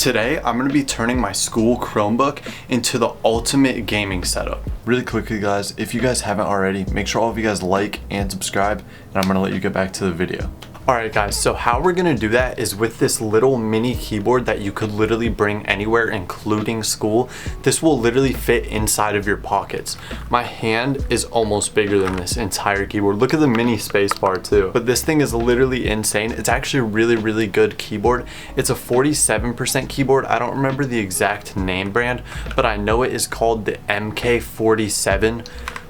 Today, I'm going to be turning my school Chromebook into the ultimate gaming setup. Really quickly guys, if you guys haven't already, make sure all of you guys like and subscribe, and I'm going to let you get back to the video. Alright guys, so how we're going to do that is with this little mini keyboard that you could literally bring anywhere, including school. This will literally fit inside of your pockets. My hand is almost bigger than this entire keyboard. Look at the mini space bar too. But this thing is literally insane. It's actually a really good keyboard. It's a 47% keyboard. I don't remember the exact name brand, but I know it is called the MK47.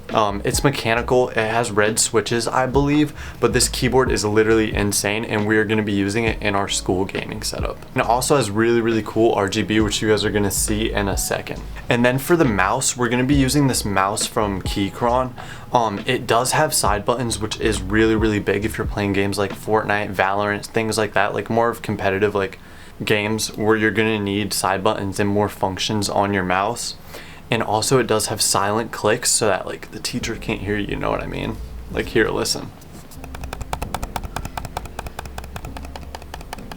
It's mechanical, it has red switches I believe, but this keyboard is literally insane and we are going to be using it in our school gaming setup. And it also has really cool RGB, which you guys are going to see in a second. And then for the mouse, we're going to be using this mouse from Keychron. It does have side buttons, which is really big if you're playing games like Fortnite, Valorant, things like that, like more of competitive like games where you're going to need side buttons and more functions on your mouse. And also it does have silent clicks so that like the teacher can't hear you know what I mean? Like here, listen.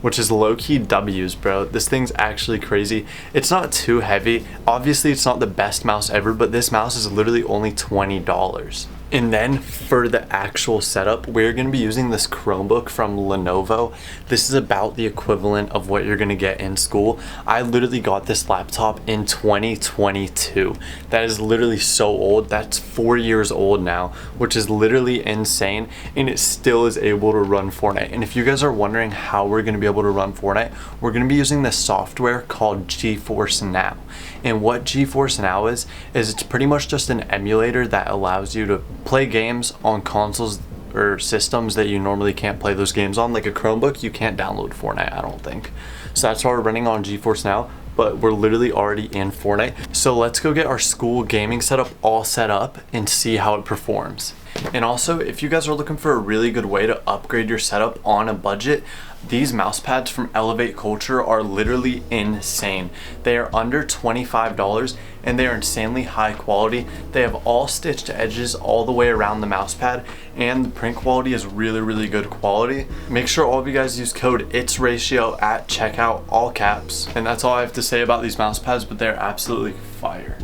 Which is low-key W's, bro. This thing's actually crazy. It's not too heavy. Obviously it's not the best mouse ever, but this mouse is literally only $20. And then for the actual setup, we're going to be using this Chromebook from Lenovo. This is about the equivalent of what you're going to get in school. I literally got this laptop in 2022. That is literally so old. That's 4 years old now, which is literally insane. And it still is able to run Fortnite. And if you guys are wondering how we're going to be able to run Fortnite, we're going to be using this software called GeForce Now. And what GeForce Now is it's pretty much just an emulator that allows you to play games on consoles or systems that you normally can't play those games on. Like a Chromebook, you can't download Fortnite, I don't think. So that's why we're running on GeForce Now, but we're literally already in Fortnite. So let's go get our school gaming setup all set up and see how it performs. And also, if you guys are looking for a really good way to upgrade your setup on a budget, these mouse pads from Elevate Culture are literally insane. They are under $25 and they are insanely high quality. They have all stitched edges all the way around the mouse pad, and the print quality is really good quality. Make sure all of you guys use code itsRatio at checkout, all caps. And that's all I have to say about these mouse pads, but they're absolutely fire.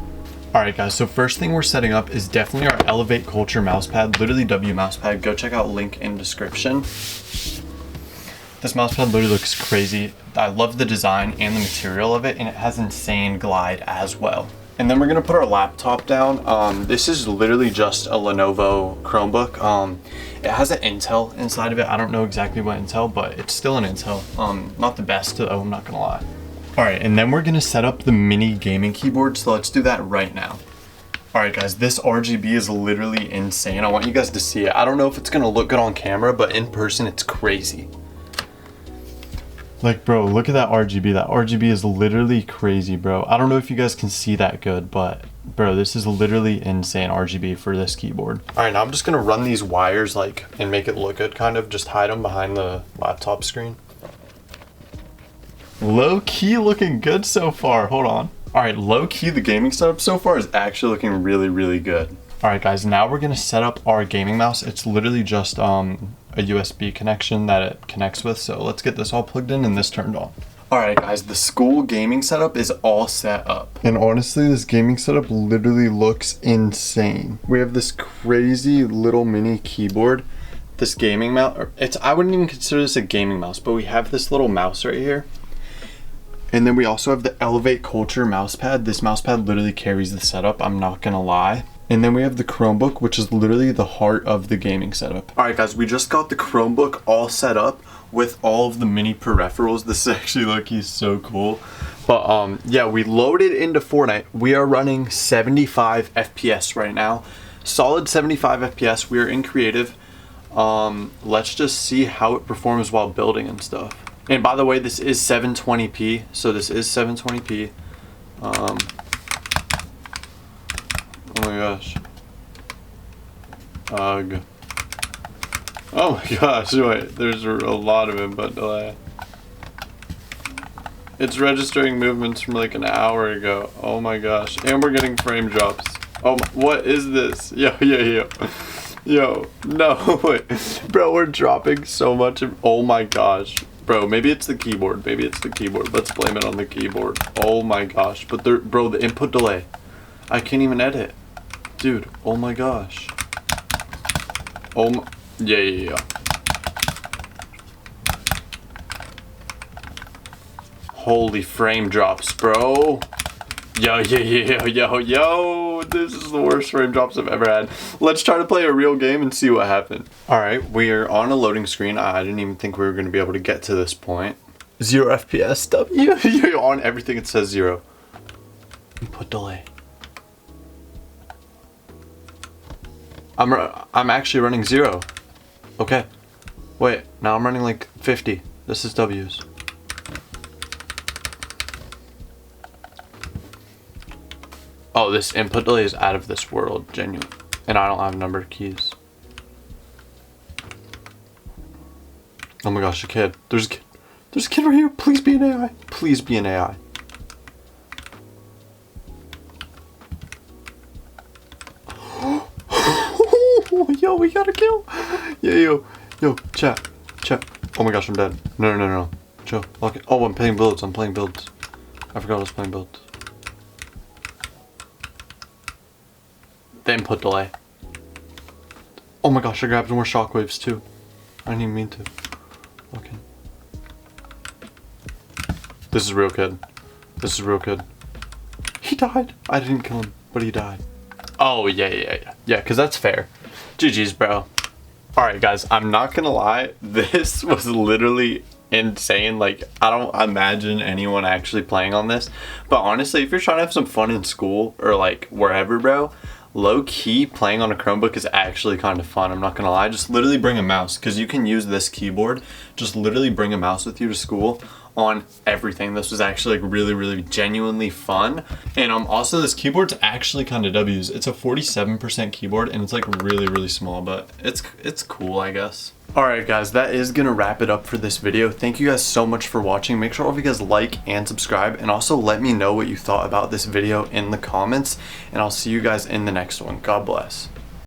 Alright guys, so first thing we're setting up is definitely our Elevate Culture mousepad, literally W mousepad. Go check out link in description. This mousepad literally looks crazy. I love the design and the material of it, and it has insane glide as well. And then we're gonna put our laptop down. This is literally just a Lenovo Chromebook. It has an Intel inside of it. I don't know exactly what Intel, but it's still an Intel. Not the best though, I'm not gonna lie. Alright, and then we're gonna set up the mini gaming keyboard, so let's do that right now. Alright guys, this RGB is literally insane. I want you guys to see it. I don't know if it's gonna look good on camera, but in person it's crazy. Like bro, look at that RGB. That RGB is literally crazy, bro. I don't know if you guys can see that good, but bro, this is literally insane RGB for this keyboard. Alright, now I'm just gonna run these wires like and make it look good, kind of just hide them behind the laptop screen. Low key looking good so far. Hold on. Alright, low key the gaming setup so far is actually looking really good. Alright guys, now we're gonna set up our gaming mouse. It's literally just a USB connection that it connects with. So let's get this all plugged in and this turned on. Alright guys, the school gaming setup is all set up. And honestly, this gaming setup literally looks insane. We have this crazy little mini keyboard. This gaming mouse, I wouldn't even consider this a gaming mouse, but we have this little mouse right here. And then we also have the Elevate Culture mousepad. This mousepad literally carries the setup, I'm not gonna lie. And then we have the Chromebook, which is literally the heart of the gaming setup. Alright guys, we just got the Chromebook all set up with all of the mini peripherals. This is actually looking so cool. But yeah, we loaded into Fortnite. We are running 75 FPS right now. Solid 75 FPS, we are in creative. Let's just see how it performs while building and stuff. And by the way, this is 720p, so this is 720p. Oh my gosh. Ugh. Oh my gosh, wait, there's a lot of input delay. It's registering movements from like an hour ago. Oh my gosh, and we're getting frame drops. Oh, what is this? Yo. Yo, no, wait. Bro, we're dropping so much. Oh my gosh. Bro, maybe it's the keyboard. Maybe it's the keyboard. Let's blame it on the keyboard. Oh my gosh. But bro, the input delay. I can't even edit. Dude, oh my gosh. Oh my, yeah. Holy frame drops, bro. Yo. This is the worst frame drops I've ever had. Let's try to play a real game and see what happened. All right, we are on a loading screen. I didn't even think we were going to be able to get to this point. 0 FPS, W. On everything it says 0. Input delay. I'm actually running 0. Okay. Wait, now I'm running like 50. This is W's. Oh, this input delay is out of this world, genuine. And I don't have numbered keys. Oh my gosh, a kid. There's a kid. There's a kid right here. Please be an AI. Please be an AI. Yo, we got a kill. Yeah, yo, chat. Oh my gosh, I'm dead. No. Chill. Okay. Oh, I'm playing builds. I forgot I was playing builds. The input delay. Oh my gosh, I grabbed more shockwaves too. I didn't even mean to. Okay. This is real kid. He died. I didn't kill him, but he died. Oh, yeah, because that's fair. GG's, bro. Alright, guys, I'm not gonna lie. This was literally insane. Like, I don't imagine anyone actually playing on this. But honestly, if you're trying to have some fun in school or like wherever, bro, low-key playing on a Chromebook is actually kind of fun. I'm not gonna lie. Just literally bring a mouse, because you can use this keyboard. Just literally bring a mouse with you to school on everything. This was actually like really genuinely fun. And also this keyboard's actually kind of W's. It's a 47% keyboard and it's like really small, but it's cool, I guess. Alright guys, that is gonna wrap it up for this video. Thank you guys so much for watching. Make sure all of you guys like and subscribe, and also let me know what you thought about this video in the comments, and I'll see you guys in the next one. God bless.